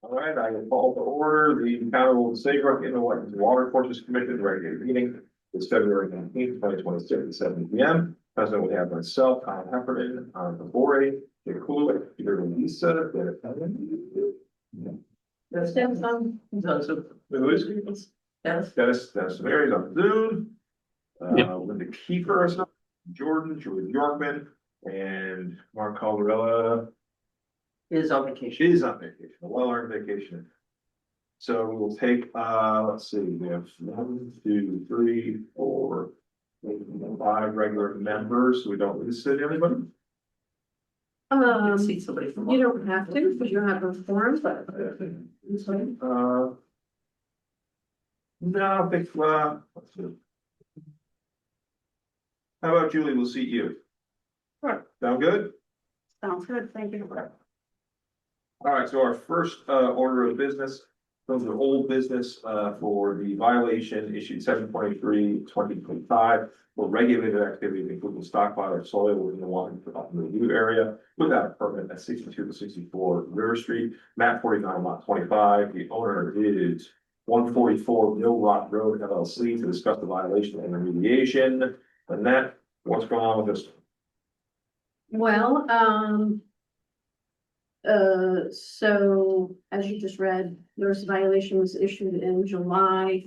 All right, I will call to order the Town of Saybrook Inland Water Courses Commission regular meeting. It's February 19th, 2026 at 7 p.m. President, we have myself, Tom Heffernan, the board, Jake Kulik, Peter Lisa, Yes. Dennis Mary's on Zoom. Linda Kiefer, Jordan, Julie Yorkman, and Mark Calderella Is on vacation. is on vacation, a well-earned vacation. So we will take, let's see, we have 1, 2, 3, 4, 5 regular members. We don't lose anybody. See somebody from. You don't have to, because you have a form, but. No, I think, let's see. How about Julie? We'll see you. All right, sound good? Sounds good, thank you. All right, so our first order of business, those are old business for the violation issued 7/23/2025 for regulated activities including stockpile of soil within the water review area without a permit at 62 to 64 River Street, map 49, lot 25. The owner is 144 Mill Rock Road LLC to discuss the violation and remediation. Annette, what's going on with this? Well, so as you just read, notice of violation was issued in July.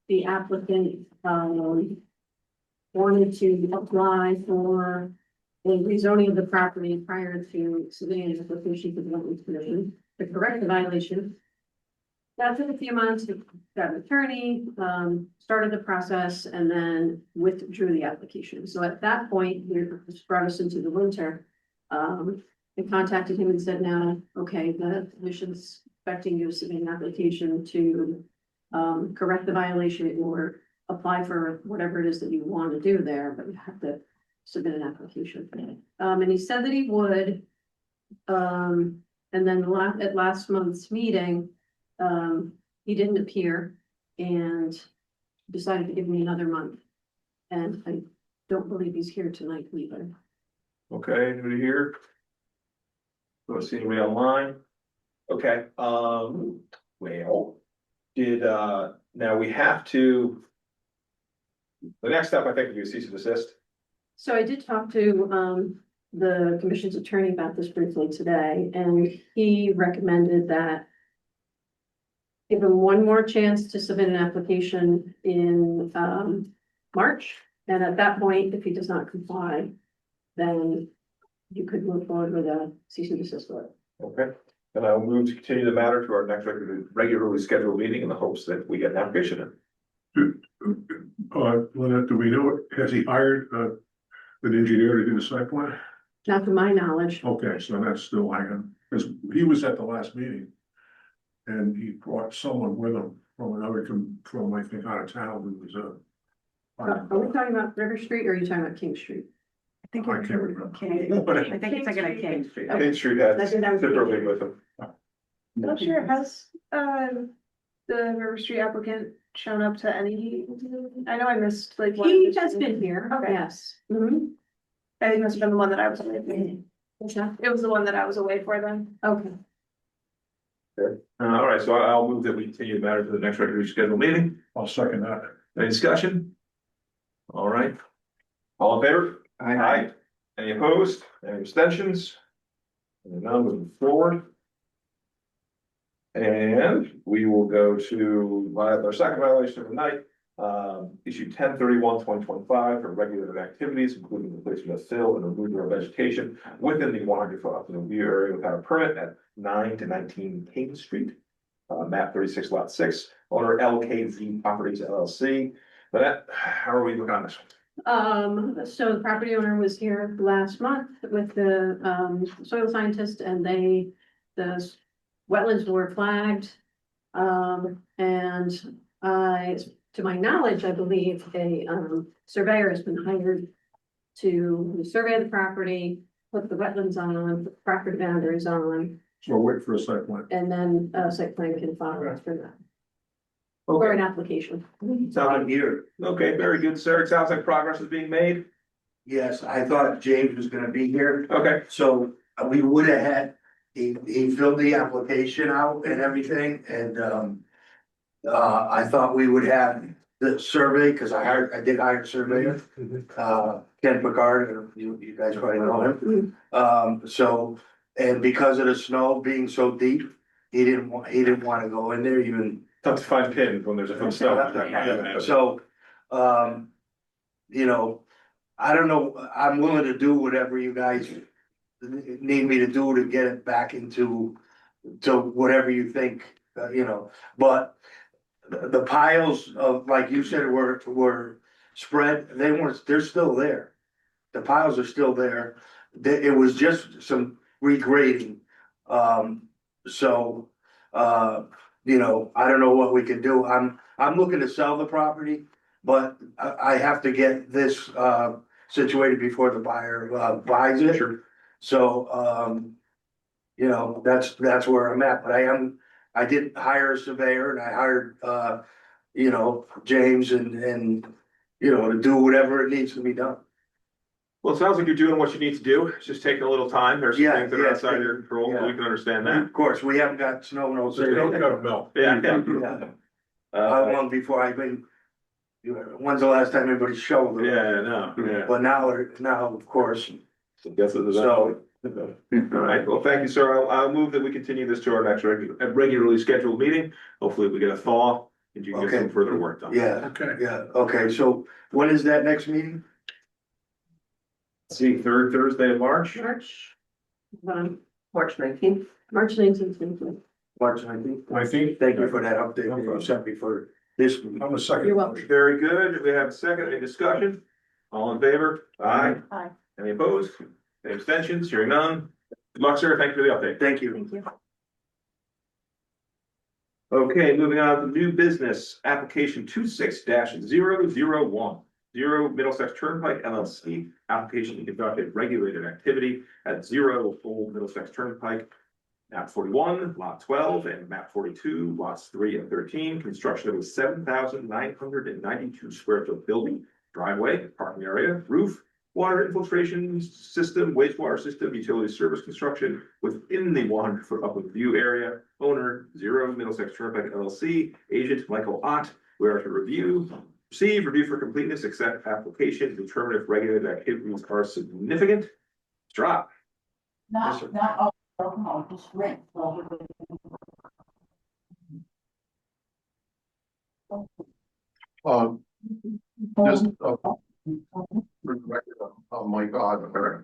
The applicant, wanted to apply for a rezoning of the property prior to submitting an application to the Wetlands Commission to correct the violation. That took a few months, we got an attorney, started the process and then withdrew the application. So at that point, this brought us into the winter. I contacted him and said, now, okay, the commission's expecting you to submit an application to correct the violation or apply for whatever it is that you want to do there, but you have to submit an application. And he said that he would. And then at last month's meeting, he didn't appear and decided to give me another month. And I don't believe he's here tonight either. Okay, anybody here? Do I see anybody online? Okay, well, now we have to. The next step, I think, would be a cease and desist. So I did talk to the commission's attorney about this briefly today, and he recommended that give him one more chance to submit an application in March. And at that point, if he does not comply, then you could move forward with a cease and desist order. Okay, and I'll move to continue the matter to our next regularly scheduled meeting in the hopes that we get an application in. Lynette, do we know, has he hired an engineer to do the site plan? Not to my knowledge. Okay, so that's still hanging, because he was at the last meeting. And he brought someone with him from from I think out of town who was Are we talking about River Street or are you talking about King Street? I can't remember. I think it's like a King Street. Main Street has differently with them. Not sure, has, the River Street applicant shown up to any, I know I missed like. one of He the- has been here, Okay. yes. Mhm. I think it must have been the one that I was away for. What's that? It was the one that I was away for then. Okay. All right, so I'll move that we continue the matter to the next regularly scheduled meeting. I'll second that. Any discussion? All right. All in favor? Aye. Any opposed? Any abstentions? And now moving forward. And we will go to our second violation of the night. Issue 10/31/2025 for regulated activities, including the placement of fill and removal of vegetation within the 100-foot upland review area without a permit at 9 to 19 King Street. Map 36 lot 6, owner LKZ Properties LLC. But how are we looking on this one? So the property owner was here last month with the soil scientist and the wetlands were flagged. And to my knowledge, I believe a surveyor has been hired to survey the property, put the wetlands on, put property boundaries on, So we'll wait for a site plan. and then site plan can follow after that. Or an application. Sound Here, okay, very good, sir. It sounds like progress is being made. yes, I thought James was gonna be here, Okay, so we would have had he filled the application out and everything, and, I thought we would have the survey, cause I did hire a surveyor. Ken Picard, you guys probably know him. So, and because of the snow being so deep, he didn't wanna go in there even. Tough to find pins when there's a foot of snow. So, you know, I don't know, I'm willing to do whatever you guys need me to do to get it back into, to whatever you think, but the piles of, like you said, were spread, they're still there. The piles are still there. It was just some regrading. So, I don't know what we can do. I'm looking to sell the property, but I have to get this, situated before the buyer, buys it. Sure. So, that's where I'm at, but I did hire a surveyor and I hired, James and, to do whatever it needs to be done. Well, it sounds like you're doing what you need to do. It's just taking a little time. There's some Yeah, things that are yeah, outside of your control, so we can understand that. Of course, we haven't got snow, no. They don't gotta melt. Yeah. Yeah. How long before when's the last time anybody shoveled it? Yeah, no, yeah. But now, of course, Guess it is. so, All right, well, thank you, sir. I'll move that we continue this to our next regularly scheduled meeting. Hopefully we get a thaw and you can get some Okay. further work done. yeah, Okay. yeah, okay, so when is that next meeting? See, third Thursday of March. March 19th. March 19th. March 19th. I think. Thank you for that update No that you problem. sent me for this. I'm a second. You're welcome. Very good. We have a second, any discussion? All in favor? Aye. Aye. Any opposed? Any abstentions? Hearing none. Good luck, sir. Thank you for the update. Thank you. Thank you. Okay, moving on to new business, application 26-001. Zero Middlesex Turnpike LLC, application to conduct a regulated activity at 0 Old Middlesex Turnpike. Map 41, lot 12, and map 42, lots 3 and 13, construction of a 7,992 square foot building, driveway, parking area, roof, water infiltration system, wastewater system, utility service construction within the 100-foot upland view area. Owner, 0 Middlesex Turnpike LLC, agent Michael Ott. We are to receive, review for completeness, accept application, determine if regulated activities are significant. Drop. Yes, sir. Not all, no, just rent. Just, for the record, Mike Odd,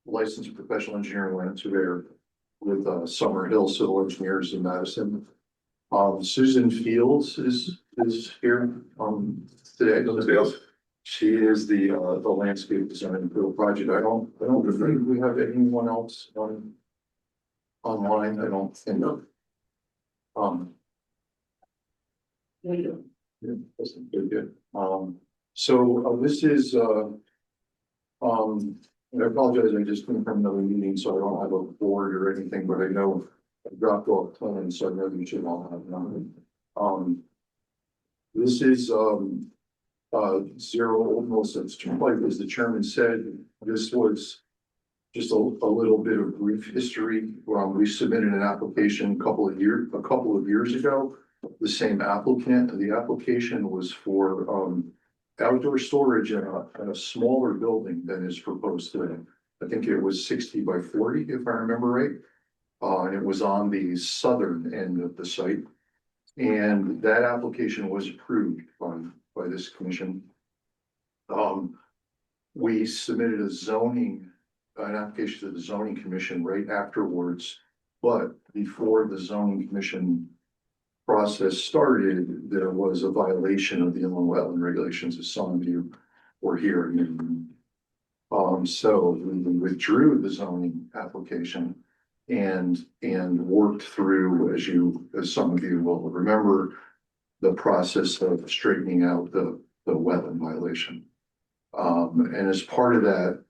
licensed professional engineer and land surveyor with, Summer Hill Civil Engineers in Madison. Susan Fields is here, today. Fields. She is the landscape design for the project. I don't think we have anyone else online. I don't think. Yeah, that's good. So this is, I apologize, I just came from another meeting, so I don't have a board or anything, but I know I dropped off plans, so I know you should all have them. This is, 0 Old Middlesex Turnpike, as the chairman said. This was just a little bit of brief history. We submitted an application a couple of years ago. The same applicant, the application was for, outdoor storage in a smaller building than is proposed today. I think it was 60 by 40, if I remember right. And it was on the southern end of the site. And that application was approved by this commission. We submitted an application to the zoning commission right afterwards, but before the zoning commission process started, there was a violation of the inland wetland regulations, as some of you were hearing. So we withdrew the zoning application and worked through, as some of you will remember, the process of straightening out the wetland violation. And as part of that,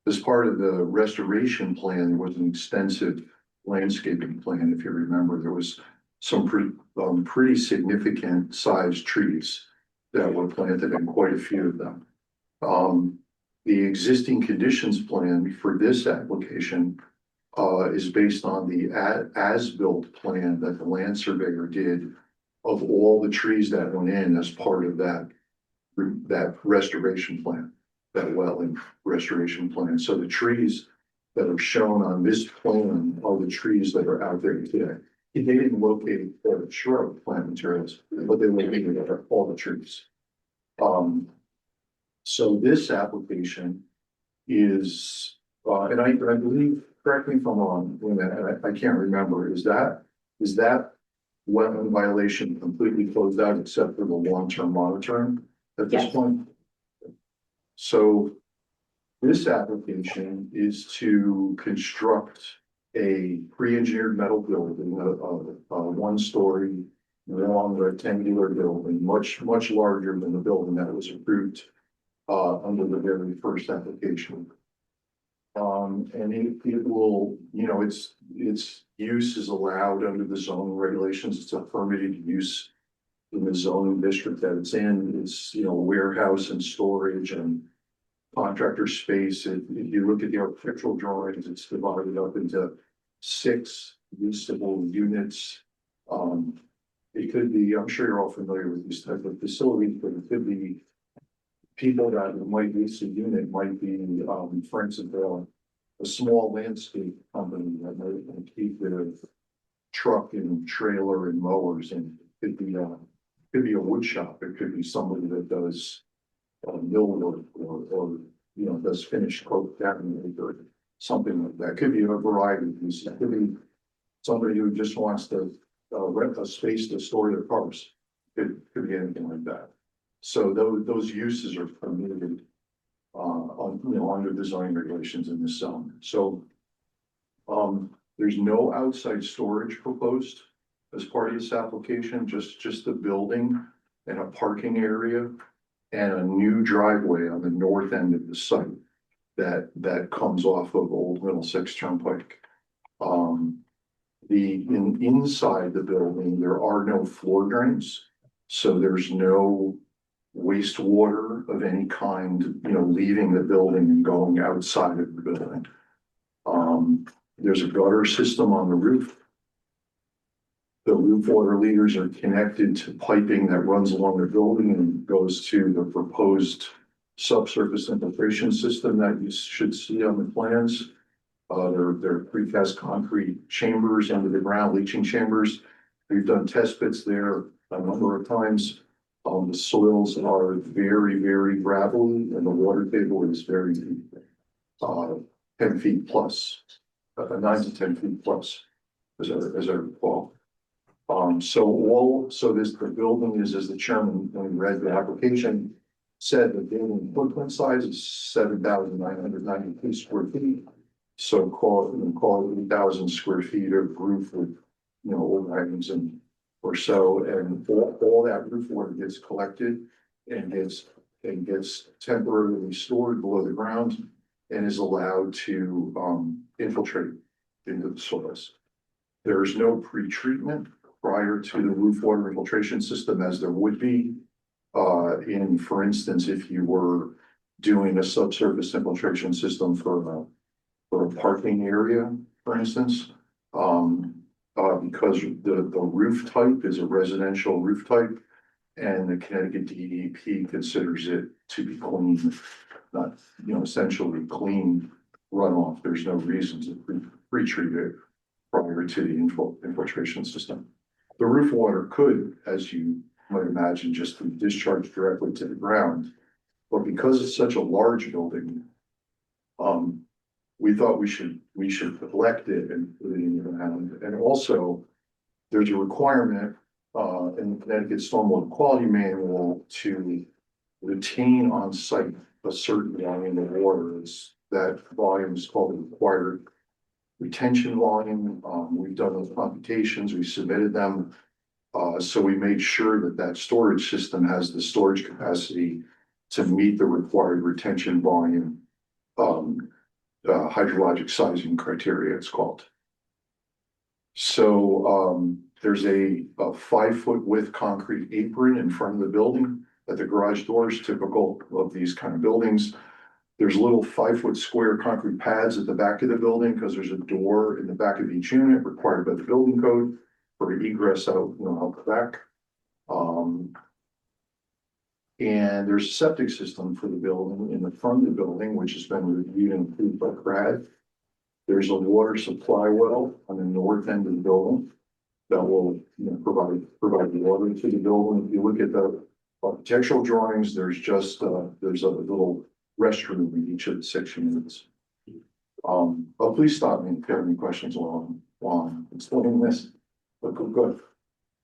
as part of the restoration plan, there was an extensive landscaping plan. If you remember, there was some pretty significant sized trees that were planted, and quite a few of them. The existing conditions plan for this application is based on the as-built plan that the land surveyor did of all the trees that went in as part of that restoration plan, that wetland restoration plan. So the trees that are shown on this plan are the trees that are out there today. They didn't locate all the shrub plant materials, but they located all the trees. So this application is, and I believe, correct me if I'm wrong, I can't remember, is that wetland violation completely closed out except for the long-term monitoring at this Yes. point? So this application is to construct a pre-engineered metal building, a one-story long rectangular building, much larger than the building that was approved under the very first application. And it will, its use is allowed under the zoning regulations. It's a permitted use in the zoning district that it's in. It's, warehouse and storage and contractor space. If you look at the architectural drawings, it's divided up into 6 usable units. It could be, I'm sure you're all familiar with these type of facilities, but it could be people that might use a unit, might be, for instance, a small landscape company that might keep their truck and trailer and mowers, and it could be a wood shop. It could be somebody that does millwork or does finished coat cabinet or something like that. Could be a variety of uses. It could be somebody who just wants to rent a space to store their cars. Could be anything like that. So those uses are permitted under the zoning regulations in this zone. So there's no outside storage proposed as part of this application, just the building and a parking area and a new driveway on the north end of the site that comes off of Old Middlesex Turnpike. Inside the building, there are no floor drains, so there's no wastewater of any kind, leaving the building and going outside of the building. There's a gutter system on the roof. The roof water leaders are connected to piping that runs along the building and goes to the proposed subsurface infiltration system that you should see on the plans. They're precast concrete chambers under the ground, leaching chambers. We've done test pits there a number of times. The soils are very, very gravelly and the water table is very deep, 10 feet plus, 9 to 10 feet plus, as I recall. The building is, as the chairman, when he read the application, said the building footprint size is 7,992 square feet. So call it 8,000 square feet of roof with, overhangs and or so, and all that roof water gets collected and gets temporarily stored below the ground and is allowed to infiltrate into the soils. There is no pre-treatment prior to the roof water infiltration system, as there would be for instance, if you were doing a subsurface infiltration system for a parking area, for instance. Because the roof type is a residential roof type, and the Connecticut DEP considers it to be clean, not, essentially clean runoff. There's no reason to pre-treat it prior to the infiltration system. The roof water could, as you might imagine, just be discharged directly to the ground, but because it's such a large building, we thought we should collect it and put it in the ground. And also, there's a requirement in the Connecticut Stormwater Quality Manual to retain on site a certain volume of water. That volume is called the required retention volume. We've done those computations, we submitted them. So we made sure that storage system has the storage capacity to meet the required retention volume. Hydrologic sizing criteria, it's called. So there's a 5-foot width concrete apron in front of the building at the garage doors, typical of these kind of buildings. There's little 5-foot square concrete pads at the back of the building, because there's a door in the back of each unit required by the building code for egress out, out the back. And there's a septic system for the building in the front of the building, which has been reviewed and approved by Brad. There's a water supply well on the north end of the building that will, provide water to the building. If you look at the architectural drawings, there's just, there's a little restroom in each of the 6 units. But please stop me if you have any questions while I'm explaining this. But good.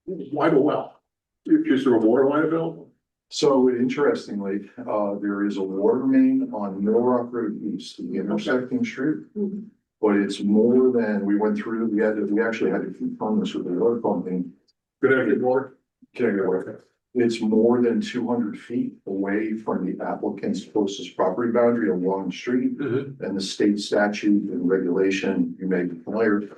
Why the well? Is there a water line available? So interestingly, there is a water main on Mill Rock Road East, the intersecting street. But it's more than, we went through, we actually had to confirm this with the water company. Connected water? Connected water. It's more than 200 feet away from the applicant's closest property boundary along the street. And the state statute and regulation, you may be familiar,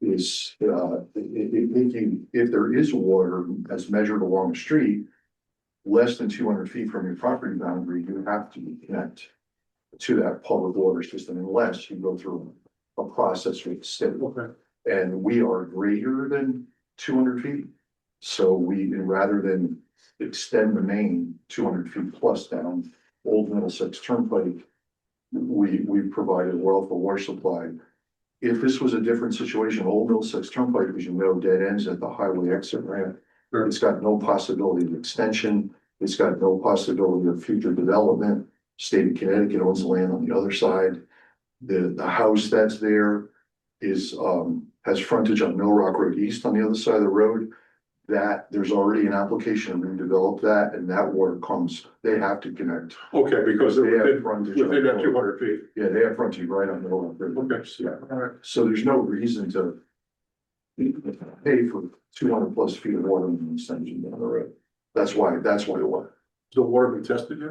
is, if there is water as measured along the street, less than 200 feet from your property boundary, you have to connect to that public water system unless you go through a process with the state. Okay. And we are greater than 200 feet. So rather than extend the main 200 feet plus down Old Middlesex Turnpike, we provided a well for water supply. If this was a different situation, Old Middlesex Turnpike, as you know, dead ends at the highway exit ramp. Sure. It's got no possibility of extension. It's got no possibility of future development. State of Connecticut owns the land on the other side. The house that's there is, has frontage on Mill Rock Road East on the other side of the road. That there's already an application to redevelop that, and that water comes, they have to connect. Okay, because they're They have within, frontage. within that 200 feet. Yeah, they have frontage right on Mill Rock Road. Okay. Yeah. All right. So there's no reason to pay for 200 plus feet of water in extension down the road. That's why the water. Is the water been tested yet?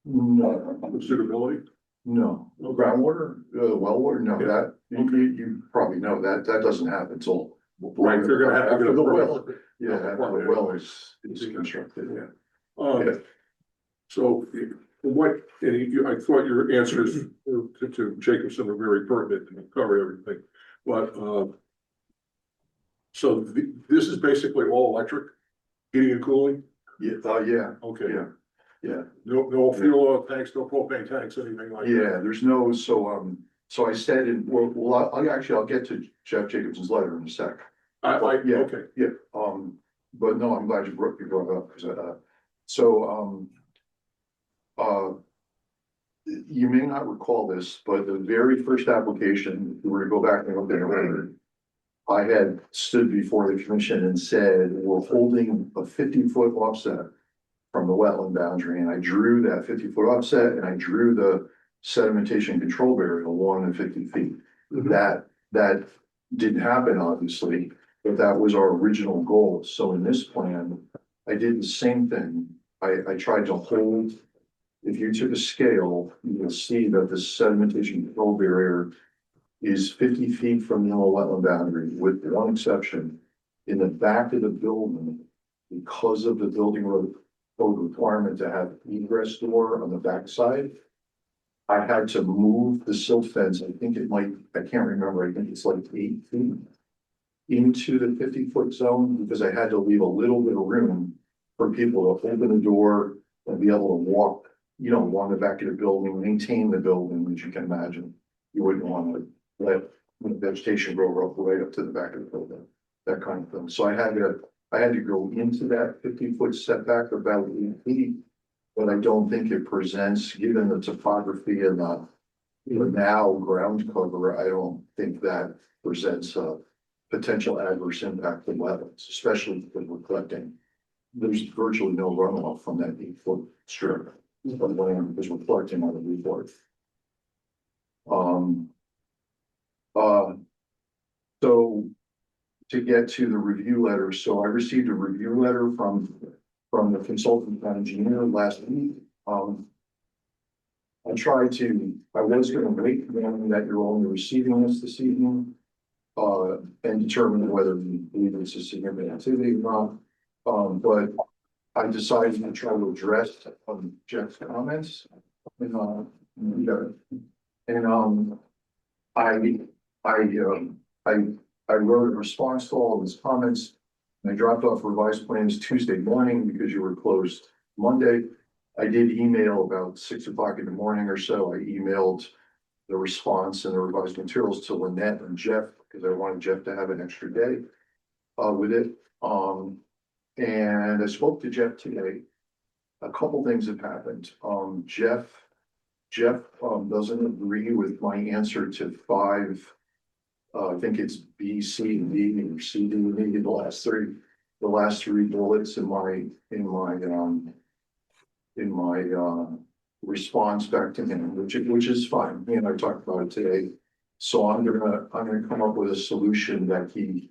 No, The suitability? no, groundwater, well water, no, Yeah. that, you probably know that doesn't happen until. Right, they're gonna have to After get a the well, permit. yeah, after the well is constructed, yeah. Yeah. So what, I thought your answers to Jacobson were very pertinent and cover everything, but, so this is basically all electric, heating and cooling? Yeah, yeah, Okay. yeah, yeah. No fuel oil tanks, no propane tanks, anything like that? Yeah, there's no, so I said, I'll get to Jeff Jacobson's letter in a sec. Yeah. Okay. Yeah, but no, I'm glad you brought it up, because, you may not recall this, but the very first application, if we were to go back and look at it, I had stood before the commission and said, we're holding a 50-foot offset from the wetland boundary, and I drew that 50-foot offset, and I drew the sedimentation control barrier along the 50 feet. That didn't happen, obviously, but that was our original goal. So in this plan, I did the same thing. I tried to hold, if you took a scale, you'll see that the sedimentation control barrier is 50 feet from the inland wetland boundary, with one exception. In the back of the building, because of the building code requirement to have egress door on the backside, I had to move the silt fence. I think I can't remember, I think it's like 8 feet into the 50-foot zone, because I had to leave a little bit of room for people to open the door and be able to walk, along the back of the building, maintain the building, as you can imagine. You wouldn't want to let vegetation grow right up to the back of the building, that kind of thing. So I had to go into that 50-foot setback about 8 feet. But I don't think it presents, given the topography and the now ground cover, I don't think that presents a potential adverse impact to wetlands, especially because we're collecting. There's virtually no runoff from that 8-foot strip of land because we're collecting on the report. So to get to the review letter, so I received a review letter from the consultant engineer last week. I was gonna wait, knowing that you're only receiving this evening, and determine whether you believe it's a significant activity or not. But I decided to try to address Jeff's comments And, you got it. And, I wrote a response to all of his comments. And I dropped off revised plans Tuesday morning because you were closed Monday. I did email about 6 o'clock in the morning or so. I emailed the response and the revised materials to Lynette and Jeff, because I wanted Jeff to have an extra day with it. And I spoke to Jeff today. A couple things have happened. Jeff doesn't agree with my answer to 5. I think it's B, C, and D, or C, D, and E, the last three bullets in my response back to him, which is fine. Me and I talked about it today. So I'm gonna come up with a solution that he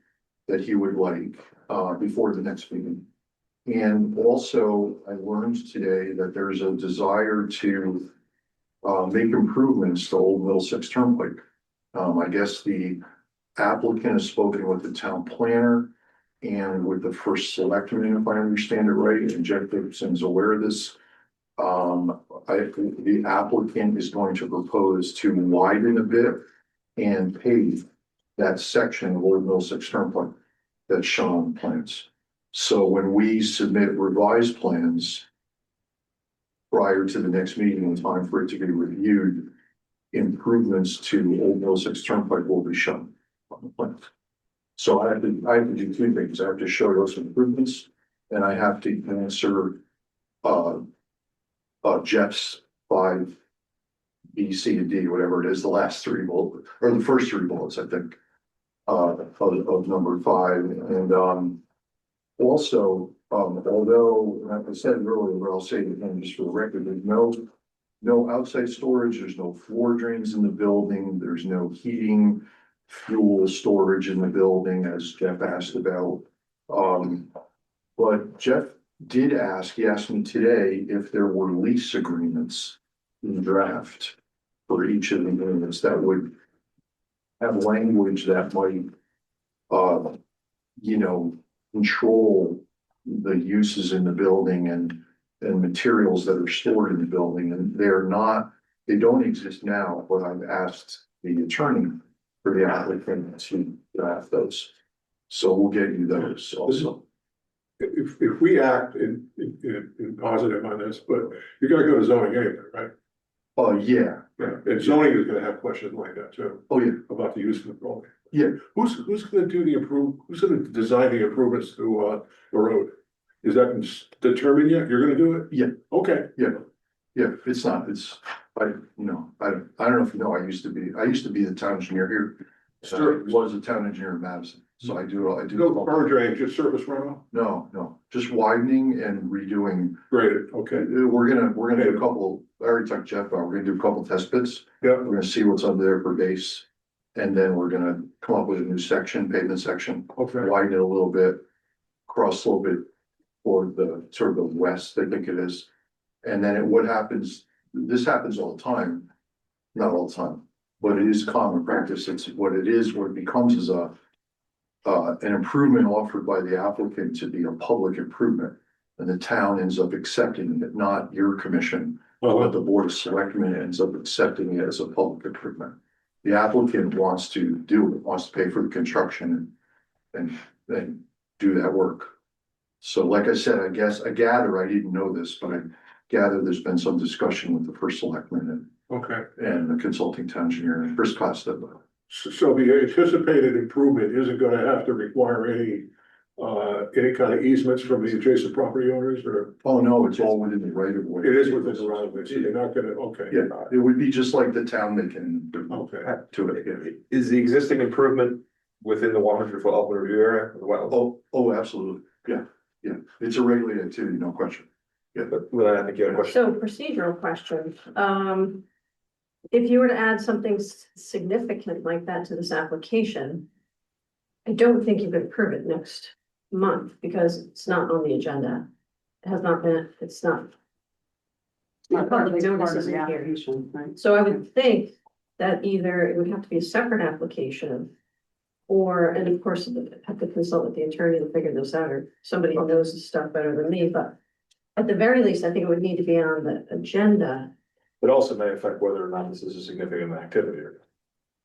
would like before the next meeting. And also, I learned today that there's a desire to make improvements to Old Middlesex Turnpike. I guess the applicant has spoken with the town planner and with the first selectman, if I understand it right, and Jeff Gibson's aware of this. The applicant is going to propose to widen a bit and pave that section of Old Middlesex Turnpike that's shown on the plans. So when we submit revised plans prior to the next meeting in time for it to be reviewed, improvements to Old Middlesex Turnpike will be shown on the plan. So I have to do 2 things. I have to show those improvements, and I have to answer Jeff's 5 B, C, and D, whatever it is, the last 3 bullets, or the first 3 bullets, I think, of number 5. And also, although, like I said earlier, but I'll say it again just for the record, there's no outside storage, there's no floor drains in the building, there's no heating, fuel storage in the building, as Jeff asked about. But Jeff did ask, he asked me today if there were lease agreements in draft for each of the units that would have language that might, control the uses in the building and materials that are stored in the building. And they don't exist now, but I've asked the attorney for the applicant to draft those. So we'll get you those also. If we act in positive on this, but you gotta go to zoning anyway, right? Oh, yeah. Yeah, and zoning is gonna have questions like that too, Oh, yeah. about the use of the building. Yeah. Who's gonna do who's gonna design the improvements to, the road? Is that determined yet? You're gonna do it? Yeah. Okay. Yeah, it's not, I don't know if you know, I used to be the town engineer here. Sure. Was a town engineer in Madison, so I do. No burn drain, just surface runoff? No, just widening and redoing. Graded, okay. We're gonna do a couple, I already talked to Jeff about, we're gonna do a couple test bits. Yeah, We're gonna see what's under there for base. And then we're gonna come up with a new section, pavement section, okay. widen it a little bit, cross slope it for the sort of the west, I think it is. And then what happens, this happens all the time, not all the time, but it is common practice. What it becomes is an improvement offered by the applicant to be a public improvement. And the town ends up accepting it, not your commission, but the board of selectmen ends up accepting it as a public improvement. The applicant wants to pay for the construction and do that work. So like I said, I gather, I didn't know this, but I gather there's been some discussion with the first selectman Okay, and the consulting town engineer and Chris Costa. so the anticipated improvement isn't gonna have to require any kind of easements from the adjacent property owners, or? Oh, no, it's all within the right of way. It is within the right of way, so you're not gonna, okay. Yeah, it would be just like the town making Okay, to it. Yeah. Is the existing improvement within the 100-foot upland review area of the wetland? Oh, absolutely. Yeah. It's a regulated activity, no question. But Lynn, I think you had a question. So procedural question, if you were to add something significant like that to this application, I don't think you could approve it next month because it's not on the agenda. It has not been, it's not. Not part of Public the notice part of isn't the here. application, right? So I would think that either it would have to be a separate application. Or, and of course, have to consult with the attorney to figure this out, or somebody who knows this stuff better than me, but. At the very least, I think it would need to be on the agenda It also may affect whether or not this is a significant activity.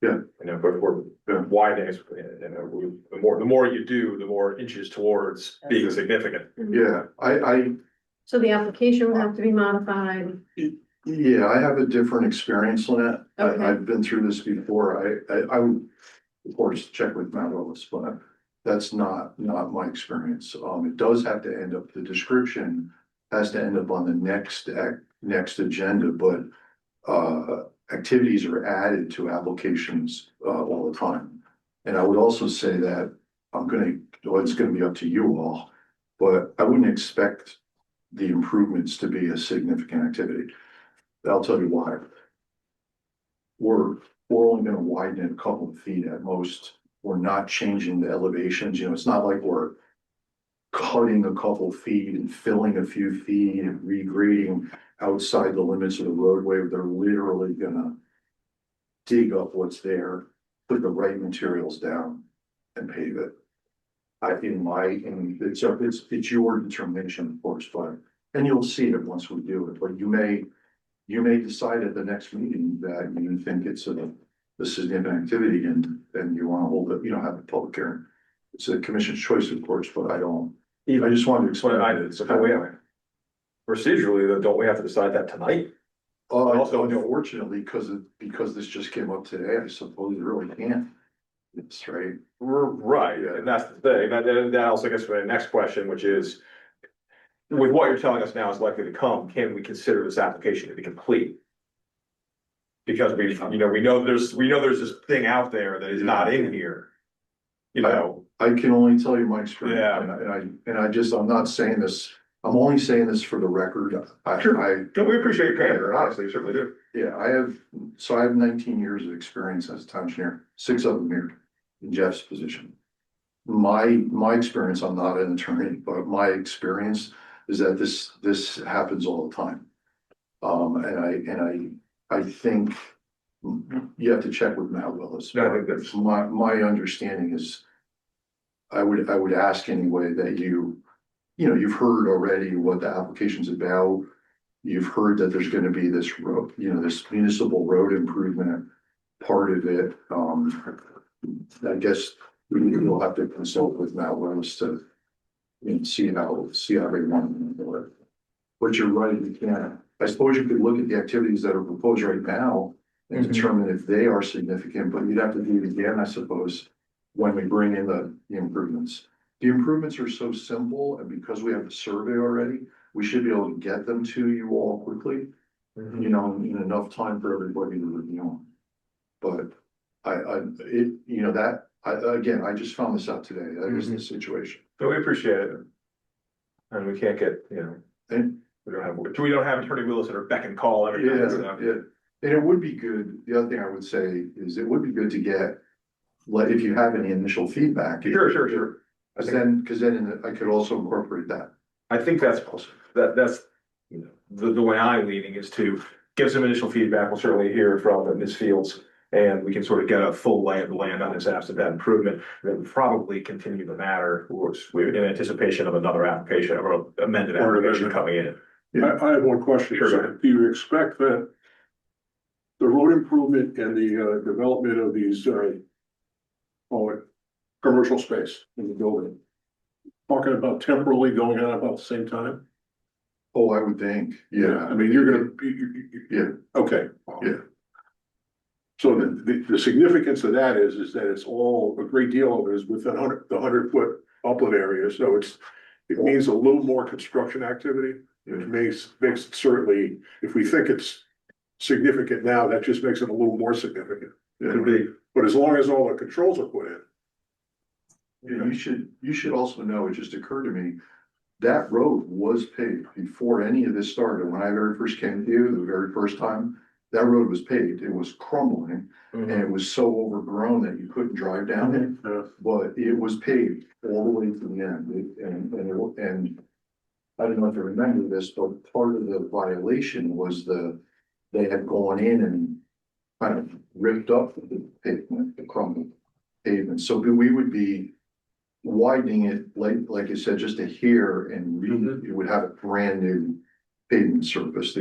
Yeah. You know, but if we're widening, you know, the more you do, the more inches towards being significant. Yeah, So the application would have to be modified. yeah, I have a different experience on it. Okay. I've been through this before. I would, of course, check with Matt Willis, but that's not my experience. It does have to end up, the description has to end up on the next agenda, but activities are added to applications all the time. And I would also say that it's gonna be up to you all, but I wouldn't expect the improvements to be a significant activity. I'll tell you why. We're only gonna widen it a couple of feet at most. We're not changing the elevations, you know, it's not like we're cutting a couple feet and filling a few feet and regrading outside the limits of the roadway. They're literally gonna dig up what's there, put the right materials down and pave it. It's your determination, of course, but, and you'll see it once we do it, but you may decide at the next meeting that you think it's a significant activity and you wanna hold it, you know, have a public hearing. It's a commission's choice, of course, but I just wanted to explain. Procedurally, don't we have to decide that tonight? Also, unfortunately, because this just came up today, I suppose you really can't. It's right. Right, and that's the thing, that also gets to my next question, which is. With what you're telling us now is likely to come, can we consider this application to be complete? Because we know there's this thing out there that is not in here. You know, I can only tell you my experience. Yeah. I'm not saying this, I'm only saying this for the record. we appreciate your candor, honestly, certainly do. Yeah, I have 19 years of experience as a town engineer, 6 of them here in Jeff's position. My experience, I'm not an attorney, but my experience is that this happens all the time. And I think you have to check with Matt Willis. No, I think that's- My understanding is, I would ask anyway that you've heard already what the application's about. You've heard that there's gonna be this road, this municipal road improvement part of it. I guess we'll have to consult with Matt Willis to see how they want to do it. But you're right, you can't. I suppose you could look at the activities that are proposed right now and determine if they are significant, but you'd have to do it again, I suppose, when we bring in the improvements. The improvements are so simple, and because we have the survey already, we should be able to get them to you all quickly, in enough time for everybody to review them. But I just found this out today. That is the situation. So we appreciate it. And we can't get, And we don't have Attorney Willis at our beck and call every time. yeah, and it would be good, the other thing I would say is it would be good to get, if you have any initial feedback. Sure. Cause then I could also incorporate that. I think that's the way I'm leaning is to give some initial feedback. We'll certainly hear from Ms. Fields. And we can sort of get a full lay of the land on this absent that improvement, then probably continue the matter, we're in anticipation of another application or amended application coming in. I have one question. Sure, go So ahead. do you expect that the road improvement and the development of these, commercial space in the building, talking about temporally going on about the same time? Oh, I would think, yeah. I mean, you're gonna, Yeah. okay. Yeah. So the significance of that is that it's all, a great deal of it is within the 100-foot upland area, so it means a little more construction activity. It makes it certainly, if we think it's significant now, that just makes it a little more significant. Could be. But as long as all the controls are put in. You should also know, it just occurred to me, that road was paved before any of this started. When I very first came to you, the very first time, that road was paved. It was crumbling and it was so overgrown that you couldn't drive down it. But it was paved all the way to the end. And I don't know if you remember this, but part of the violation was they had gone in and kind of ripped up the pavement, the crumbled pavement. So we would be widening it, like I said, just to here and it would have a brand new pavement surface.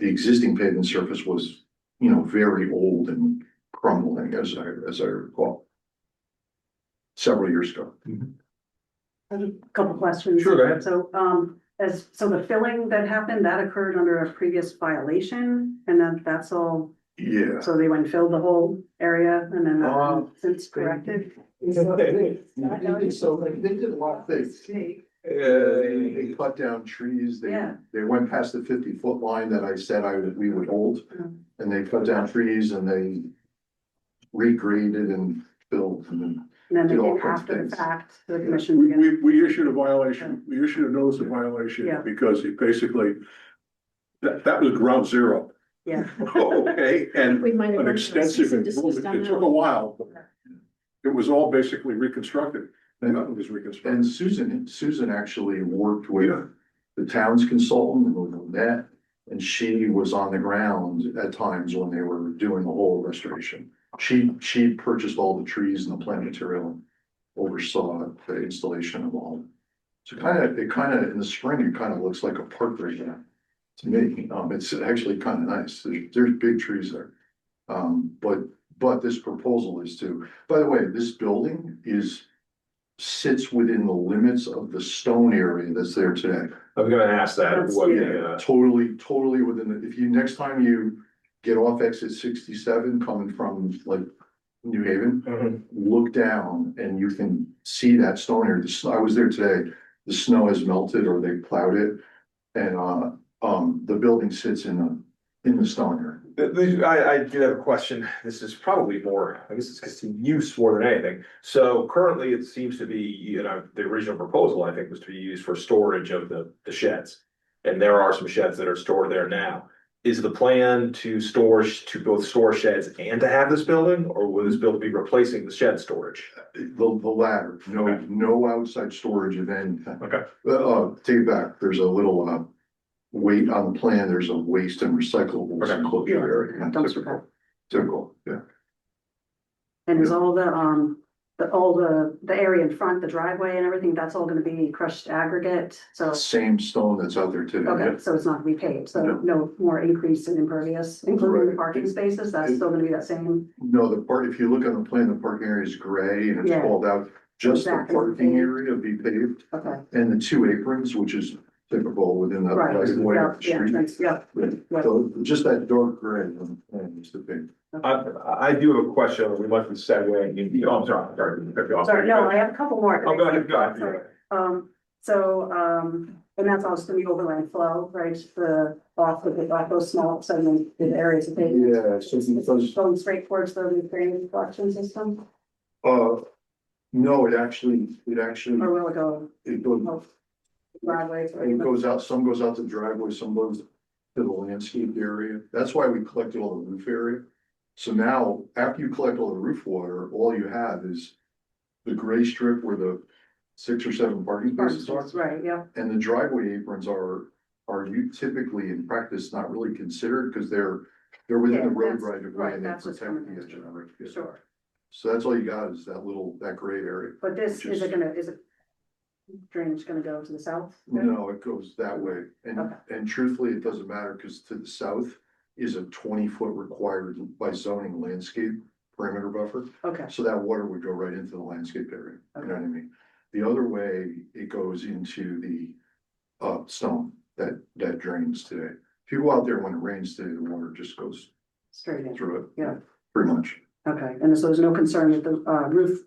the existing pavement surface was, you know, very old and crumbling, as I recall. Several years ago. I have a couple questions. Sure, go ahead. So, so the filling that happened, that occurred under a previous violation, and then that's all, Yeah. so they went and filled the whole area, and then Um, that's since corrected? So they did a lot of things. They cut down trees, Yeah. they went past the 50-foot line that I said we would hold. Mhm. And they cut down trees and they regraded and filled and then. And then they Did all did kinds of after the things. fact, the commission. We issued a violation, we issued a notice of violation Yeah. because it basically, that was ground zero. Yeah, Okay, and We might have an done a extensive cease and desist improvement, on it that took a one. while. But it was all basically reconstructed, nothing was And reconstructed. Susan actually worked Yeah. with the town's consultant and with Lynette. And she was on the ground at times when they were doing the whole restoration. She purchased all the trees and the plant material, oversaw the installation of all. So it kind of, in the spring, it kind of looks like a park right now. To me, it's actually kind of nice. There's big trees there. But this proposal is to, by the way, this building sits within the limits of the stone area that's there today. I was gonna ask that, That's- what yeah. the, Totally within the, if you, next time you get off exit 67 coming from like New Haven, look down and you can see that stone area. I was there today, the snow has melted or they plowed it. And, the building sits in the stone area. I do have a question. This is probably more, I guess it's use more than anything. So currently it seems to be, you know, the original proposal, I think, was to be used for storage of the sheds. And there are some sheds that are stored there now. Is the plan to both store sheds and to have this building, or will this building be replacing the shed storage? The latter, no outside storage of anything. Okay. Take it back, there's a little, weight on the plan, there's a waste and recyclables Okay. enclosure area. Yeah, dumpster Typical, yeah. and is all the area in front, the driveway and everything, that's all gonna be crushed aggregate, so. Same stone that's out there today. Okay, so it's not repaved, so No. no more increase in impervious, including the Right. parking spaces, that's still gonna be that same. No, the part, if you look on the plan, the parking area is gray and it's Yeah. called out, just the Exactly. parking area be paved. Okay, And the two aprons, which is typical within the right, right of way yeah, of the yeah, street. thanks, yeah. Yeah. So just that dark gray on the plan is the big. I do have a question. We might be segueing in, oh, I'm sorry, cut you off. Sorry, no, I have a couple more. Oh, go ahead, go ahead. Sorry. And that's also gonna be overland flow, right, off those small segmented areas of pavement. Yeah, so because, Going straight towards the drainage collection system, no, it actually, or will it go it goes, off driveways or? it goes out, some goes out to the driveway, some goes to the landscape area. That's why we collected all the roof area. So now, after you collect all the roof water, all you have is the gray strip where the 6 or 7 parking spaces are. Right, yeah, And the driveway aprons are you typically in practice not really considered because they're within Yeah, the road that's- right of way right, and they that's what's protect coming the into edge of the road. Yeah. sure, So that's all you got is that gray area. but this, Which is it drainage gonna go to the south? No, it goes that way. Okay. And truthfully, it doesn't matter because to the south is a 20-foot required by zoning landscape perimeter buffer. Okay, So that water would go right into the landscape area, you know what I mean? The other way, it goes into the stone that drains today. If you go out there when it rains today, the water just goes straight in, through it. Yeah. Pretty much. okay, and so there's no concern with the roof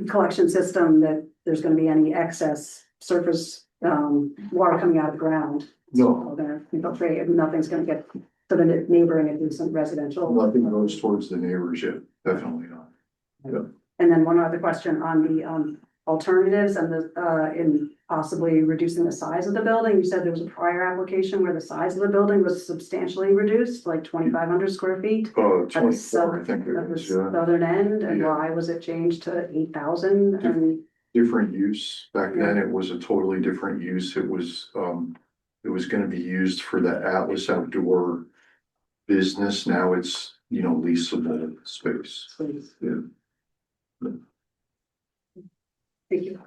collection system that there's gonna be any excess surface water coming out of the ground? No, All gonna infiltrate, and nothing's gonna get to the neighboring adjacent residential. nothing goes towards the neighbors yet, definitely not. And then one other question on the alternatives and in possibly reducing the size of the building. You said there was a prior application where the size of the building was substantially reduced, like 2,500 square feet. At the 24, I think it At the is, yeah. southern end, and Yeah. why was it changed to 8,000 and? Different use. Back then, it was a totally different use. It was gonna be used for the Atlas outdoor business. Now it's, leasable space. Please. Yeah. Thank you.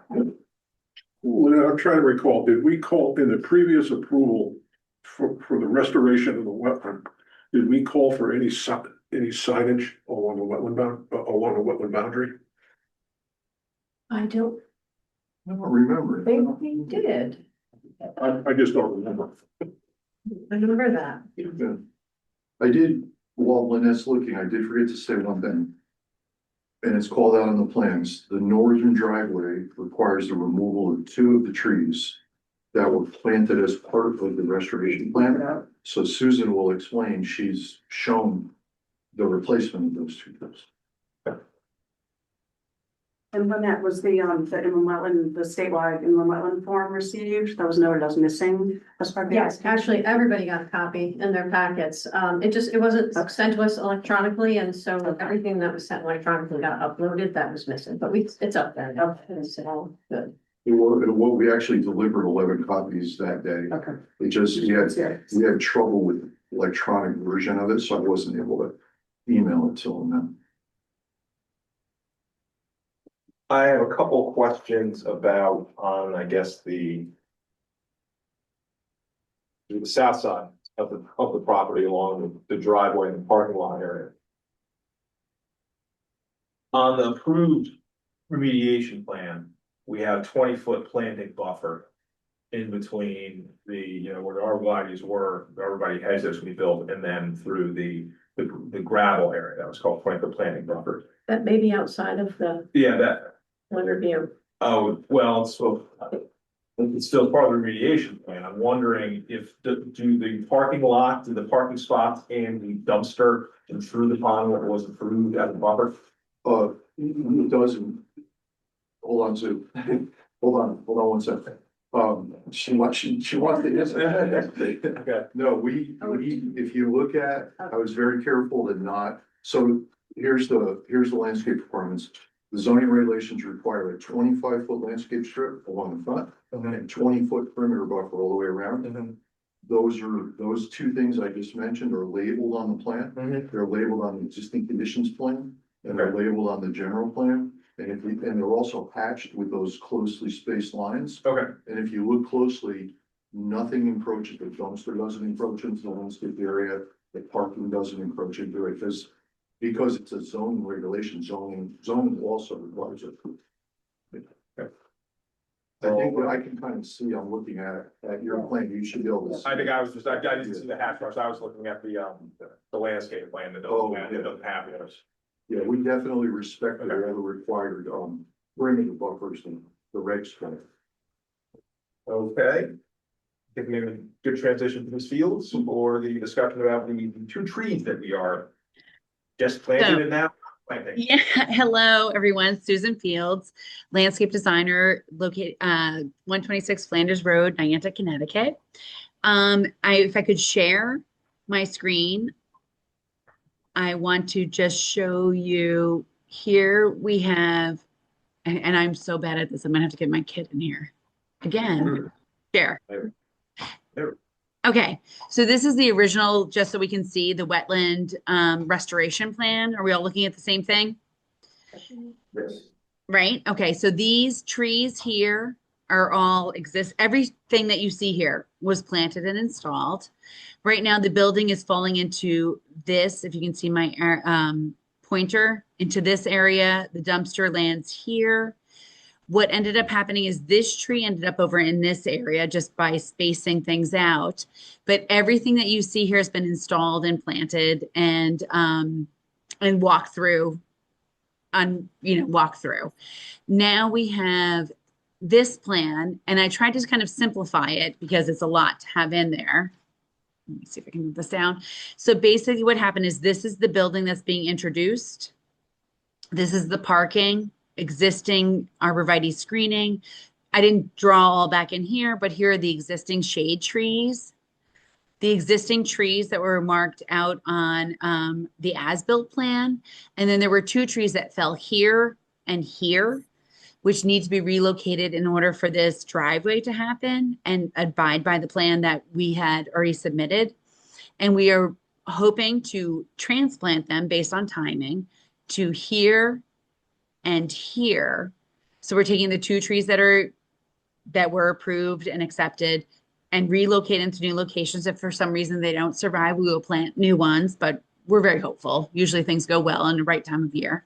Well, I'm trying to recall, did we call in the previous approval for the restoration of the wetland, did we call for any signage along the wetland boundary? I don't I don't remember. think we did. I just don't remember. I remember that. Yeah. I did, while Lynette's looking, I did forget to say one thing. And it's called out on the plans. The northern driveway requires the removal of 2 of the trees that were planted as part of the restoration plan. So Susan will explain, she's shown the replacement of those 2 trees. And when that was the inland wetland, the statewide inland wetland form received, that was noted as missing as part of the. Yes, actually, everybody got a copy in their packets. It wasn't sent to us electronically, and so everything that was sent electronically got uploaded, that was missing, but it's up there now. It's all good. Well, we actually delivered 11 copies that day. Okay. It just, we had trouble with electronic version of it, so I wasn't able to email it to them then. I have a couple questions about, I guess, the south side of the property along the driveway and the parking lot area. On the approved remediation plan, we have 20-foot planting buffer in between where the arborvitaes were, the arborvitae hedge that's we built, and then through the gravel area. That was called 20-foot planting buffer. That may be outside of the review. Oh, well, it's still part of the remediation plan. I'm wondering if, do the parking spots and the dumpster and through the pond where it was approved as a buffer? It doesn't. Hold on, Sue. Hold on 1 second. She wants to answer. Okay. No, if you look at, I was very careful to not, so here's the landscape requirements. The zoning regulations require a 25-foot landscape strip along the front and 20-foot perimeter buffer all the way around. Those 2 things I just mentioned are labeled on the plan. They're labeled on the existing conditions plan and they're labeled on the general plan. And they're also hatched with those closely spaced lines. Okay. And if you look closely, nothing encroaches, the dumpster doesn't encroach into the landscape area, the parking doesn't encroach into it, because it's a zoning regulation, zoning also requires it. Okay. I think what I can kind of see, I'm looking at your plan, you should be able to. See. I think I didn't see the hatch marks. I was looking at the landscape plan that doesn't have those. Yeah, we definitely respect all the required, perimeter buffers and the regs for it. Okay. I think we have a good transition to Ms. Fields for the discussion about the 2 trees that we are just planting and now planting. Yeah, hello everyone. Susan Fields, landscape designer, located 126 Flanders Road, Niantic, Connecticut. If I could share my screen, I want to just show you here we have, and I'm so bad at this, I'm gonna have to get my kid in here again. Share. There. Okay, so this is the original, just so we can see the wetland restoration plan. Are we all looking at the same thing? Yes. Right? Okay, so these trees here are all everything that you see here was planted and installed. Right now, the building is falling into this, if you can see my pointer, into this area. The dumpster lands here. What ended up happening is this tree ended up over in this area just by spacing things out. But everything that you see here has been installed and planted and walked through. Now we have this plan, and I tried to kind of simplify it because it's a lot to have in there. Let me see if I can move this down. So basically what happened is this is the building that's being introduced. This is the parking, existing arborvitae screening. I didn't draw all back in here, but here are the existing shade trees. The existing trees that were marked out on the as-built plan. And then there were 2 trees that fell here and here, which need to be relocated in order for this driveway to happen and abide by the plan that we had already submitted. And we are hoping to transplant them based on timing to here and here. So we're taking the 2 trees that were approved and accepted and relocate into new locations. If for some reason they don't survive, we will plant new ones, but we're very hopeful. Usually things go well in the right time of year.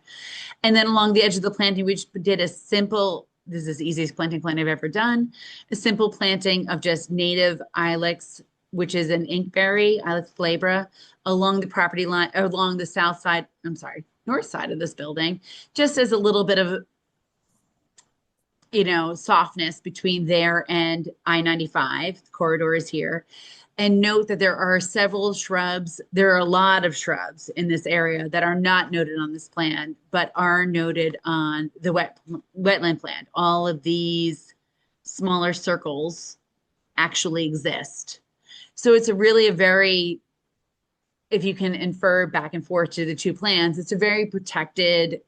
And then along the edge of the planting, we just did a simple, this is the easiest planting plan I've ever done, a simple planting of just native ilex, which is an inkberry, Ilex glabra, along the property line, along the south side, I'm sorry, north side of this building, just as a little bit of, softness between there and I-95. The corridor is here. And note that there are several shrubs. There are a lot of shrubs in this area that are not noted on this plan, but are noted on the wetland plan. All of these smaller circles actually exist. So it's really a very, if you can infer back and forth to the two plans, it's a very protected,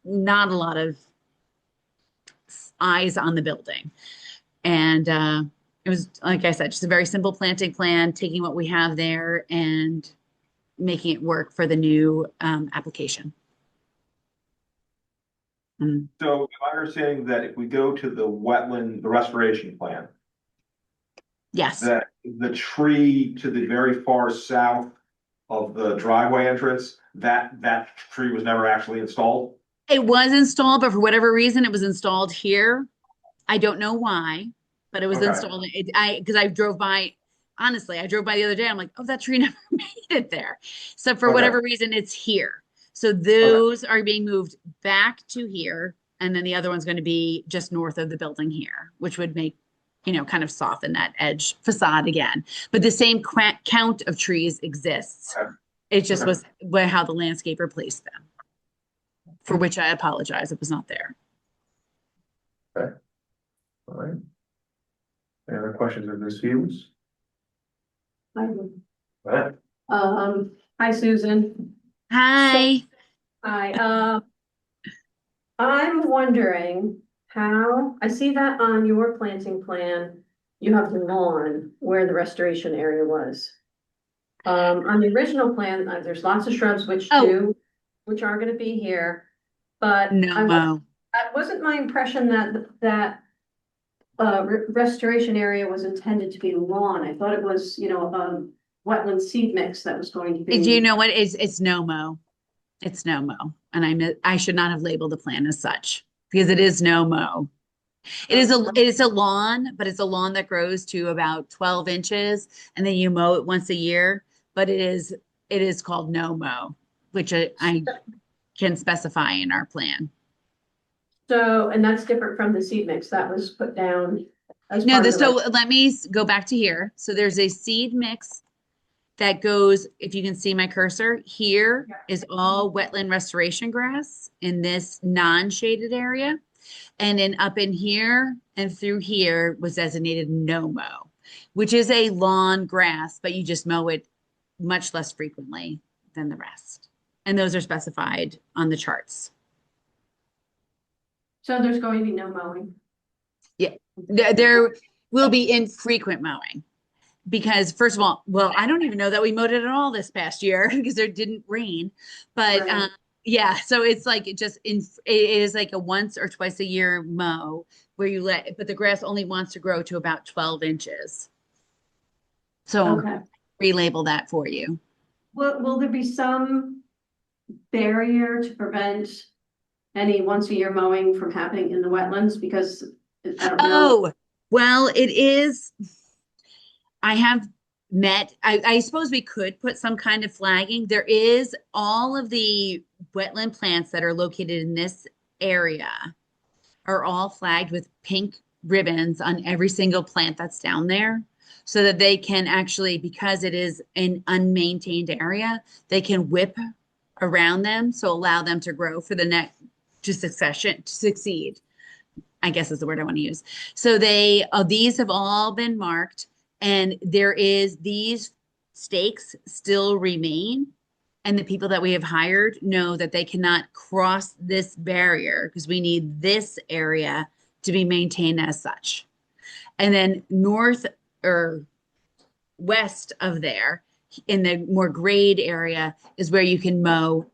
not a lot of eyes on the building. And it was, like I said, just a very simple planting plan, taking what we have there and making it work for the new application. So am I understanding that if we go to the wetland, the restoration plan, Yes. that the tree to the very far south of the driveway entrance, that tree was never actually installed? It was installed, but for whatever reason, it was installed here. I don't know why, but it was Okay. installed. Because I drove by, honestly, I drove by the other day. I'm like, oh, that tree never made it there. So for Okay. whatever reason, it's here. So those are being moved back to here. And then the other one's going to be just north of the building here, which would make, kind of soften that edge facade again. But the same count of trees exists. Okay. It just Okay. was how the landscaper placed them, for which I apologize. It was not there. All right. Any other questions of Ms. Hughes? I would. Go ahead. Hi, Susan. Hi. Hi, I'm wondering how, I see that on your planting plan, you have the lawn where the restoration area was. On the original plan, there's lots of shrubs which are gonna be here, but No. that wasn't my impression that restoration area was intended to be lawn. I thought it was, wetland seed mix that was going to be. Do you know what? It's no mow. It's no mow. And I should not have labeled the plan as such because it is no mow. It is a lawn, but it's a lawn that grows to about 12 inches and then you mow it once a year. But it is called no mow, which I can specify in our plan. So, and that's different from the seed mix that was put down as No, part of the. so let me go back to here. So there's a seed mix that goes, if you can see my cursor, here is all wetland restoration grass in this non-shaded area. And then up in here and through here was designated no mow, which is a lawn grass, but you just mow it much less frequently than the rest. And those are specified on the charts. So there's going to be no mowing. Yeah, there will be infrequent mowing. Because first of all, well, I don't even know that we mowed it at all this past year because there didn't rain. But Right. yeah, so it's like it is like a once or twice a year mow where but the grass only wants to grow to about 12 inches. So Okay. relabel that for you. Will there be some barrier to prevent any once a year mowing from happening in the wetlands? Because I don't know. Oh, well, it is. I have I suppose we could put some kind of flagging. There is all of the wetland plants that are located in this area are all flagged with pink ribbons on every single plant that's down there so that they can actually, because it is an unmaintained area, they can whip around them. So allow them to grow for the next to succeed, I guess is the word I want to use. So these have all been marked. And these stakes still remain. And the people that we have hired know that they cannot cross this barrier because we need this area to be maintained as such. And then north or west of there, in the more grade area, is where you can mow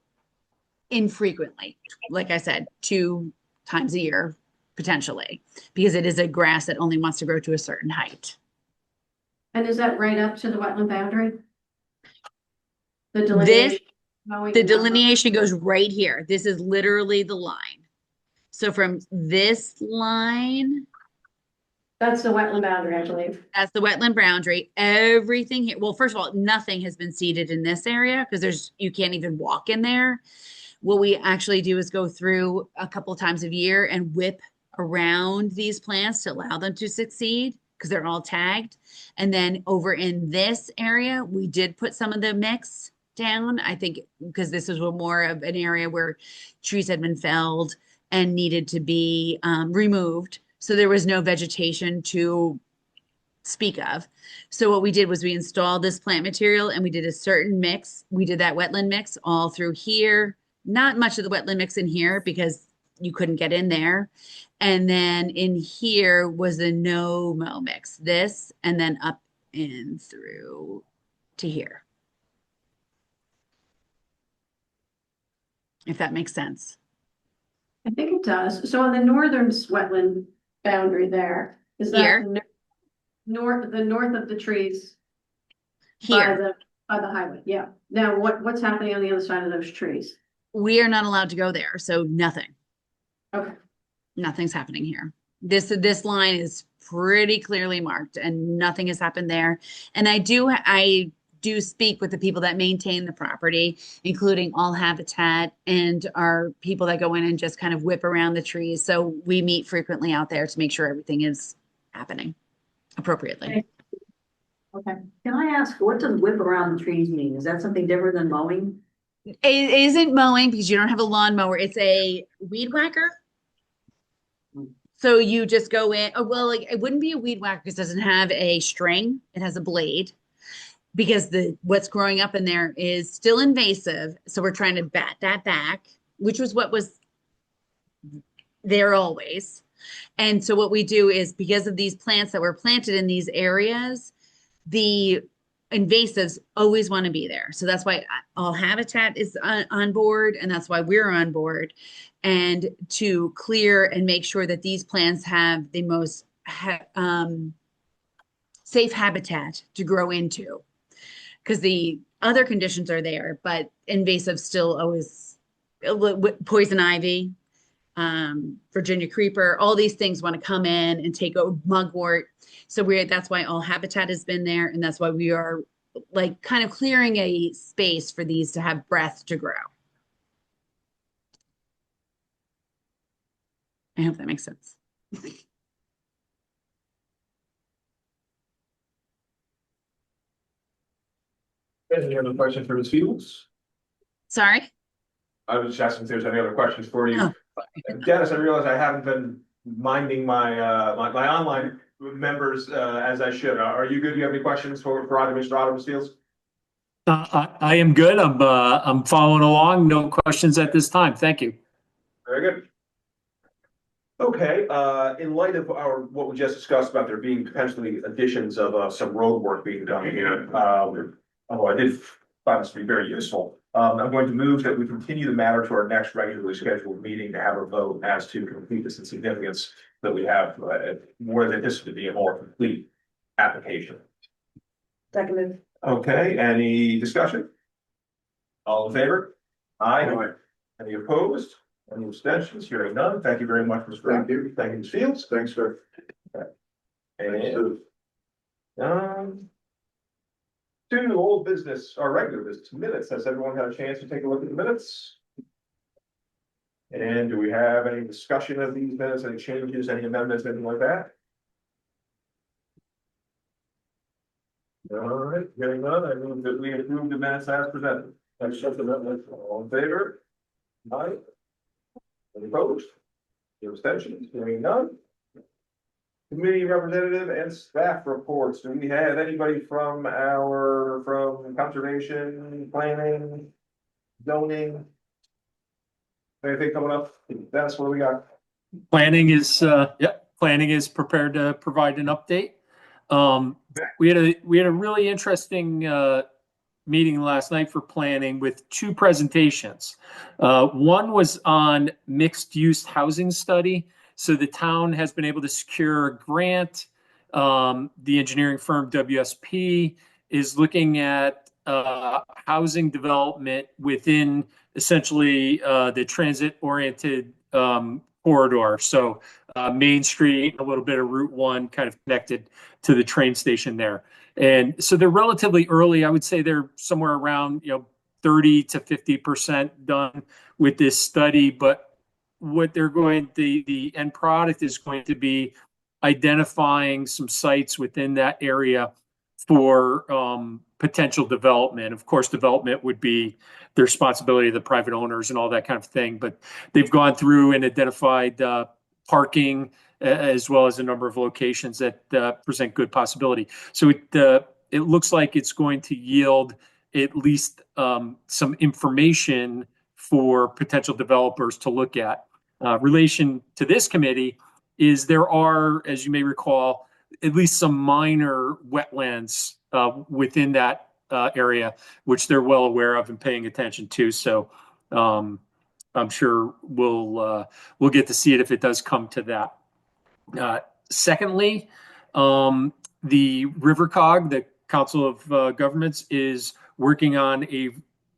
infrequently. Like I said, 2 times a year, potentially, because it is a grass that only wants to grow to a certain height. And is that right up to the wetland boundary? The This, delineation. mowing the and not mowing? delineation goes right here. This is literally the line. So from this line, That's the wetland boundary, I believe. that's the wetland boundary. Everything here, well, first of all, nothing has been seeded in this area because you can't even walk in there. What we actually do is go through a couple times a year and whip around these plants to allow them to succeed because they're all tagged. And then over in this area, we did put some of the mix down. I think because this is more of an area where trees had been felled and needed to be removed. So there was no vegetation to speak of. So what we did was we installed this plant material and we did a certain mix. We did that wetland mix all through here. Not much of the wetland mix in here because you couldn't get in there. And then in here was the no mow mix, this, and then up and through to here. If that makes sense. I think it does. So on the northern wetland boundary there, is that Here. the north of the trees Here, by the highway? Yeah. Now what's happening on the other side of those trees? we are not allowed to go there, so nothing. Okay. Nothing's happening here. This line is pretty clearly marked and nothing has happened there. And I do speak with the people that maintain the property, including All Habitat and our people that go in and just kind of whip around the trees. So we meet frequently out there to make sure everything is happening appropriately. Okay. Can I ask, what does whip around the trees mean? Is that something different than mowing? It isn't mowing because you don't have a lawnmower. It's a weed whacker. So you just go in, oh, well, like it wouldn't be a weed whacker because it doesn't have a string. It has a blade because what's growing up in there is still invasive. So we're trying to bat that back, which was what was there always. And so what we do is because of these plants that were planted in these areas, the invasives always want to be there. So that's why All Habitat is on board, and that's why we're on board. And to clear and make sure that these plants have the most safe habitat to grow into. Because the other conditions are there, but invasives still always, poison ivy, Virginia creeper, all these things want to come in and take over mugwort. So that's why All Habitat has been there. And that's why we are like kind of clearing a space for these to have breath to grow. I hope that makes sense. Any other questions for Ms. Fields? Sorry? I was just asking if there's any other questions for you. Oh. Dennis, I realize I haven't been minding my my online members as I should. Are you good? Do you have any questions for either Mr. Otto, Ms. Fields? I am good. I'm following along. No questions at this time. Thank you. Very good. Okay, in light of what we just discussed about there being potentially additions of some road work being done here, although I did find this to be very useful, I'm going to move that we continue the matter to our next regularly scheduled meeting to have a vote as to completeness and significance that we have more than this to be a more complete application. Seconded. Okay, any discussion? All in favor? Aye. Any opposed? Any abstentions? Hearing none. Thank you very much, Mr. Thank you. Thank you, Ms. Fields. Thanks, sir. And, to old business, or regular business minutes. Has everyone had a chance to take a look at the minutes? And do we have any discussion of these minutes, any changes, any amendments, anything like that? All right, hearing none, I move that we approve the minutes as presented. Thanks, all in favor? Aye. Any opposed? Any abstentions? Hearing none. Committee representative and staff reports. Do we have anybody from conservation, planning, zoning? Anything coming up? That's what we got. Planning is prepared to provide an update. We had a really interesting meeting last night for planning with two presentations. One was on mixed use housing study. So the town has been able to secure a grant The engineering firm WSP is looking at housing development within essentially the transit-oriented corridor. So Main Street, a little bit of Route 1 kind of connected to the train station there. And so they're relatively early. I would say they're somewhere around 30 to 50% done with this study. But what the end product is going to be identifying some sites within that area for potential development. Of course, development would be the responsibility of the private owners and all that kind of thing. But they've gone through and identified parking as well as a number of locations that present good possibility. So it looks like it's going to yield at least some information for potential developers to look at. Relation to this committee is there are, as you may recall, at least some minor wetlands within that area, which they're well aware of and paying attention to. So I'm sure we'll get to see it if it does come to that. Secondly, the RiverCog, the Council of Governments, is working on a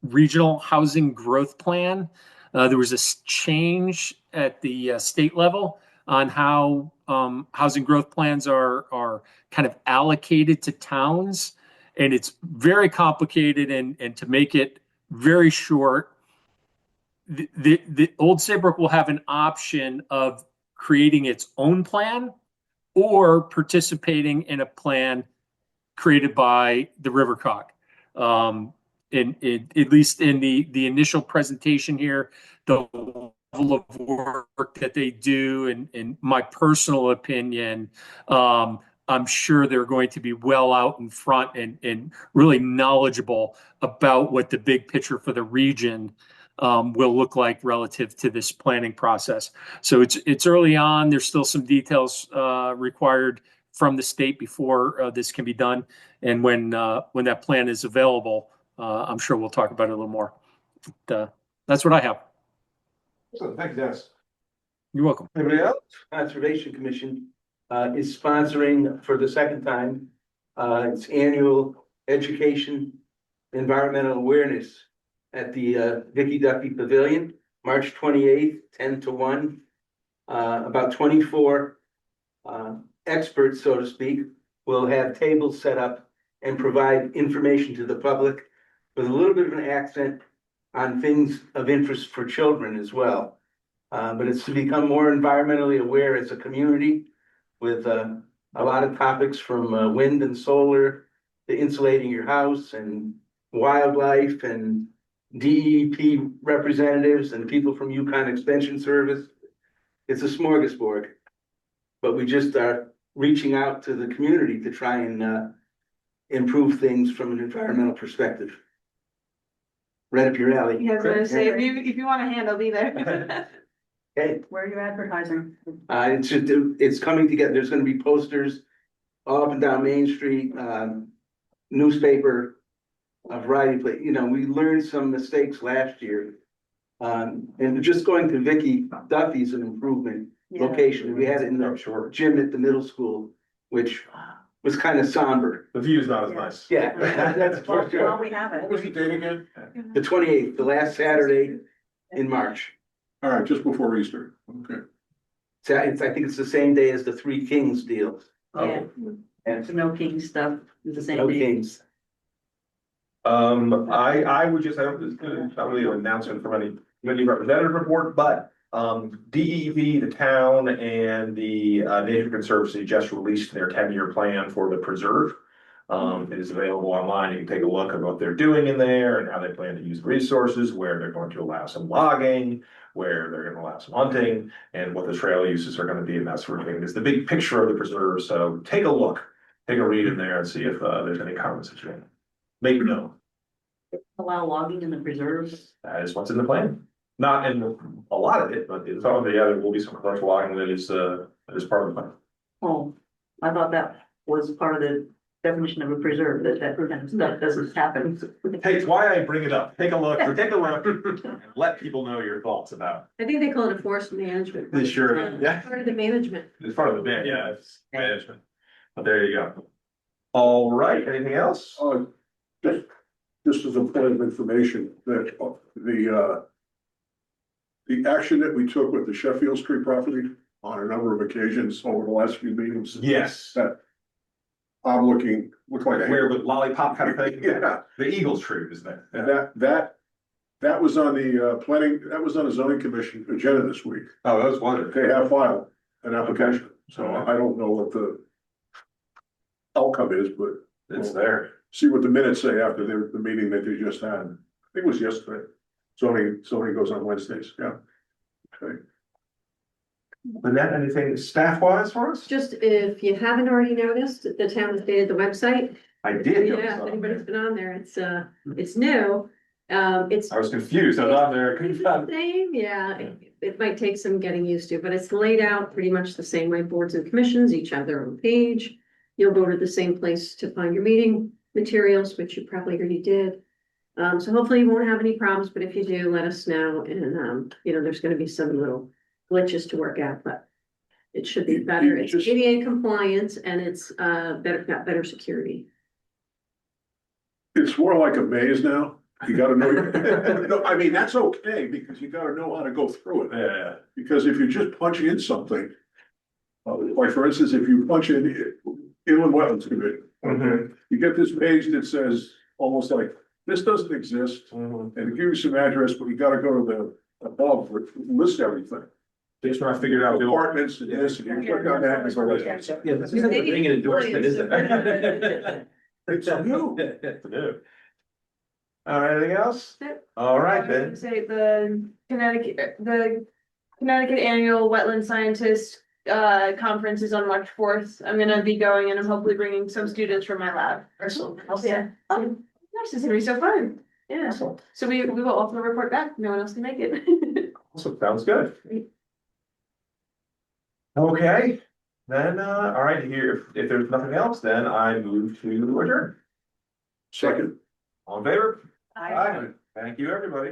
regional housing growth plan. There was a change at the state level on how housing growth plans are kind of allocated to towns. And it's very complicated. And to make it very short, the Old Saybrook will have an option of creating its own plan or participating in a plan created by the RiverCog. At least in the initial presentation here, the level of work that they do, and in my personal opinion, I'm sure they're going to be well out in front and really knowledgeable about what the big picture for the region will look like relative to this planning process. So it's early on. There's still some details required from the state before this can be done. And when that plan is available, I'm sure we'll talk about it a little more. But, that's what I have. So, thank you, Dennis. You're welcome. Anybody else? Conservation Commission is sponsoring for the second time its annual education, environmental awareness at the Vicky Duffy Pavilion, March 28th, 10 to 1. About 24 experts, so to speak, will have tables set up and provide information to the public with a little bit of an accent on things of interest for children as well. But it's to become more environmentally aware as a community with a lot of topics from wind and solar to insulating your house and wildlife and DEP representatives and people from Yukon Extension Service. It's a smorgasbord, but we just are reaching out to the community to try and improve things from an environmental perspective. Right up your alley. Yeah, I was gonna say, if you want a hand, I'll be there. Okay, Where are you advertising? it's coming together. There's gonna be posters all up and down Main Street, newspaper, a variety of places. We learned some mistakes last year. And just going to Vicky Duffy's an improvement location. We had it in the gym at the middle school, which was kind of somber. The view's not as nice. Yeah, that's for Well, sure. we have What was the it. date again? The 28th, the last Saturday in March. All right, just before Easter. Okay. So I think it's the same day as the Three Kings deal. Yeah. And No king stuff, it's the same no thing. kings. I would just, I don't, not really an announcement from any committee representative report, but DEP, the town, and the Nature Conservancy just released their 10-year plan for the preserve. It is available online. You can take a look at what they're doing in there and how they plan to use the resources, where they're going to allow some logging, where they're going to allow some hunting, and what the trail uses are going to be, and that sort of thing. It's the big picture of the preserve. So take a look, take a read in there and see if there's any comments that you can make known. Allow logging in the preserves. That is what's in the plan. Not in a lot of it, but some of it, yeah, there will be some commercial logging that is part of the plan. Oh, I thought that was part of the definition of a preserve, that kind of stuff doesn't happen. Hey, it's why I bring it up. Take a look, and let people know your thoughts about I think they call it a forest management. it. Sure, yeah, Part of the management. it's part of the, yeah, it's management. But there you go. All right, anything else? Just as a point of information, that the action that we took with the Sheffield Street property on a number of occasions over the last few meetings. Yes. That I'm look like a. Where with lollipop kind of thing? Yeah, The Eagles tree, isn't it? and that was on the planning, that was on the zoning commission agenda this week. Oh, that was wonderful. They have filed an application, so I don't know what the outcome is, but It's there. see what the minutes say after the meeting that they just had. I think it was yesterday. Zoning goes on Wednesdays, yeah. Okay. Lynette, anything staff wise for us? Just if you haven't already noticed, the town updated the website. I did. Yeah, if anybody's been on there, it's new. It's. I was confused. I was on there. Couldn't It's find- the same, yeah, it might take some getting used to, but it's laid out pretty much the same way boards and commissions each have their own page. You'll go to the same place to find your meeting materials, which you probably already did. So hopefully you won't have any problems, but if you do, let us know, and, there's gonna be some little glitches to work out, but it should be better. It's Just- ADA compliance and it's, got better security. It's more like a maze now. You gotta know. No, I mean, that's okay, because you gotta know how to go through it. Yeah. Because if you just punch in something, like for instance, if you punch in inland wetlands committee, okay, you get this page that says almost like, this doesn't exist, and it gives you some address, but you gotta go to the above, which lists everything. Just trying to figure out the Apartments and this, and you click on that, and it goes. Yeah, this isn't being an endorsement, is it? It's new. It's new. All right, anything else? Yep. All right, I then. would say the Connecticut Annual Wetland Scientist conference is on March 4th. I'm gonna be going and I'm hopefully bringing some students from my lab. Yeah. Oh, gosh, this is gonna be so fun. Yeah, so we will also report back. No one else can make it. Awesome, sounds good. Okay, then, all right, here, if there's nothing else, then I move to adjourn. Second. All in favor? Aye. Thank you, everybody.